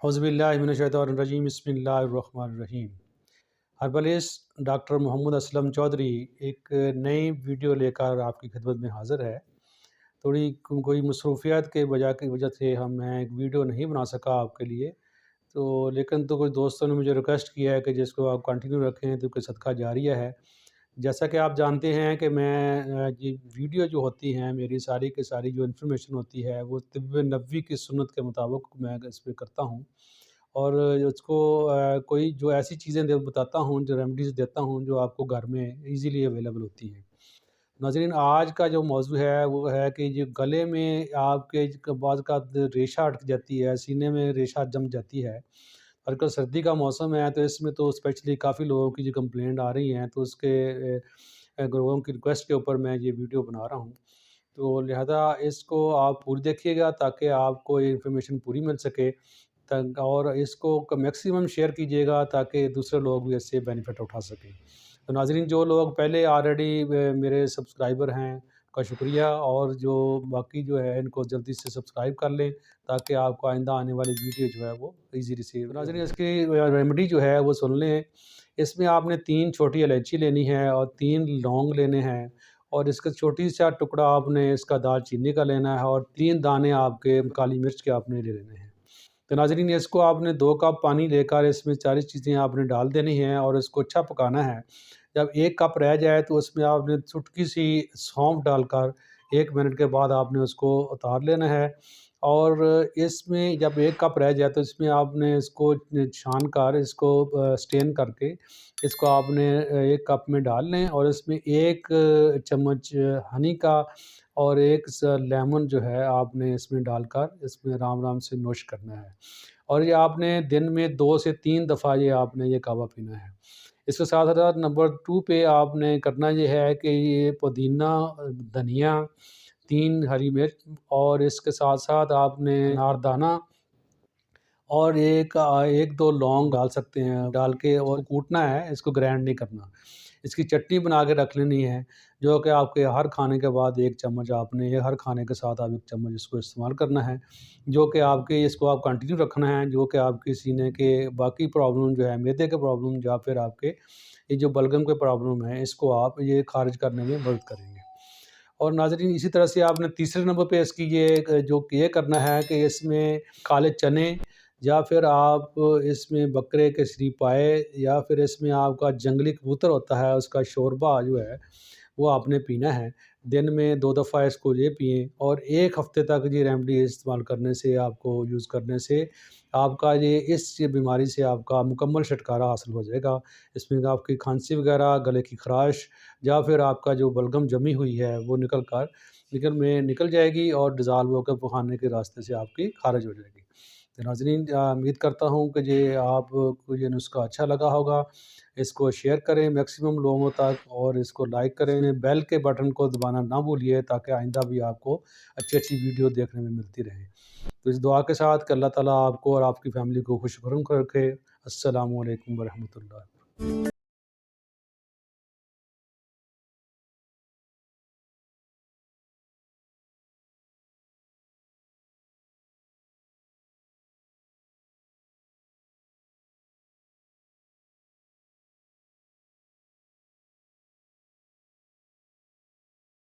औज़ुबिल्लाहिमिनश्शैतानिर्रजीम बिस्मिल्लाहिर्रहमानिर्रहीम। Herbalist doctor Mohammad Aslam Chaudhary एक नई वीडियो लेकर आपकी खिदमत में हाज़िर है। थोड़ी कोई मसरूफ़ियत के वजह की वजह से मैं एक वीडियो नहीं बना सका आपके लिए, लेकिन कुछ दोस्तों ने मुझे रिक्वेस्ट किया है कि जिसको आप कंटिन्यू रखें तो कोई सदका जारिया है। जैसा कि आप जानते हैं कि ये वीडियो जो होती हैं मेरी सारी की सारी जो इन्फॉर्मेशन होती है वो तिब्ब नबवी की सुन्नत के मुताबिक मैं इस पे करता हूँ। और उसको कोई जो ऐसी चीज़ें बताता हूँ, जो रेमेडीज़ देता हूँ जो आपको घर में ईज़िली अवेलेबल होती हैं। नाज़रीन, आज का जो मौज़ू है वो है कि जो गले में आपके बाज़ का रेशा अटक जाती है, सीने में रेशा जम जाती है। आजकल सर्दी का मौसम है तो इसमें तो स्पेशली काफ़ी लोगों की जो कंप्लेंट आ रही हैं, तो उसके लोगों की रिक्वेस्ट के ऊपर मैं ये वीडियो बना रहा हूँ। तो लिहाजा इसको आप पूरी देखिएगा ताकि आपको ये इन्फॉर्मेशन पूरी मिल सके, तक और इसको मैक्सिमम शेयर कीजिएगा ताकि दूसरे लोग भी इससे बेनिफिट उठा सकें। तो नाज़रीन, जो लोग पहले ऑलरेडी मेरे सब्सक्राइबर हैं, का शुक्रिया, और जो बाकी जो है इनको जल्दी से सब्सक्राइब कर लें ताकि आपको आइंदा आने वाली वीडियो जो है वो ईज़ी से। तो नाज़रीन, इसकी रेमेडी जो है वो सुन लें। इसमें आपने 3 छोटी इलायची लेनी है और 3 लौंग लेने हैं, और इसका छोटी सा टुकड़ा आपने इसका दालचीनी का लेना है, और 3 दाने आपके काली मिर्च के आपने ले लेने हैं। तो नाज़रीन, इसको आपने 2 कप पानी लेकर इसमें सारी चीज़ें आपने डाल देनी हैं और इसको अच्छा पकाना है। जब 1 कप रह जाए तो उसमें आपने चुटकी सी सौंफ डालकर 1 मिनट के बाद आपने उसको उतार लेना है। और इसमें जब 1 कप रह जाए तो इसमें आपने इसको छान कर इसको स्ट्रेन करके इसको आपने 1 कप में डाल लें, और इसमें 1 चम्मच हनी का और 1 लेमन जो है आपने इसमें डालकर इसमें राम-राम से नोश करना है। और ये आपने दिन में 2 से 3 दफ़ा ये कहवा पीना है। इसके साथ-साथ नंबर 2 पे आपने करना ये है कि ये पुदीना, धनिया, 3 हरी मिर्च, और इसके साथ-साथ आपने अनारदाना और 1-2 लौंग डाल सकते हैं, डाल के और कूटना है, इसको ग्राइंड नहीं करना। इसकी चटनी बना के रख लेनी है, जो कि आपके हर खाने के बाद 1 चम्मच आपने ये हर खाने के साथ आप 1 चम्मच इसको इस्तेमाल करना है, जो कि आपके इसको आप कंटिन्यू रखना है, जो कि आपके सीने के बाकी प्रॉब्लम जो है, मैदे के प्रॉब्लम या फिर आपके ये जो बलगम के प्रॉब्लम है, इसको आप ये ख़ारिज करने में मदद करेंगे। और नाज़रीन, इसी तरह से आपने तीसरे नंबर पे इसकी ये करना है कि इसमें काले चने, या फिर आप इसमें बकरे के शरीफ़ाए, या फिर इसमें आपका जंगली कबूतर होता है उसका शोरबा जो है वो आपने पीना है। दिन में 2 दफ़ा इसको ये पिएँ, और 1 हफ़्ते तक ये रेमेडी इस्तेमाल करने से, आपको यूज़ करने से आपका ये बीमारी से आपका मुकम्मल छुटकारा हासिल हो जाएगा। इसमें आपकी खांसी वग़ैरह, गले की ख़राश, या फिर आपका जो बलगम जमी हुई है वो निकल जाएगी और डिज़ॉल्व होकर खाने के रास्ते से आपकी ख़ारिज हो जाएगी। तो नाज़रीन, उम्मीद करता हूँ कि ये आपको ये नुस्ख़ा अच्छा लगा होगा। इसको शेयर करें मैक्सिमम लोगों तक, और इसको लाइक करें। बेल के बटन को दबाना ना भूलिए ताकि आइंदा भी आपको अच्छी-अच्छी वीडियो देखने में मिलती रहे। तो इस दुआ के साथ कि अल्लाह ताला आपको और आपकी फ़ैमिली को खुश रखे। अस्सलामु अलैकुम व रहमतुल्लाह।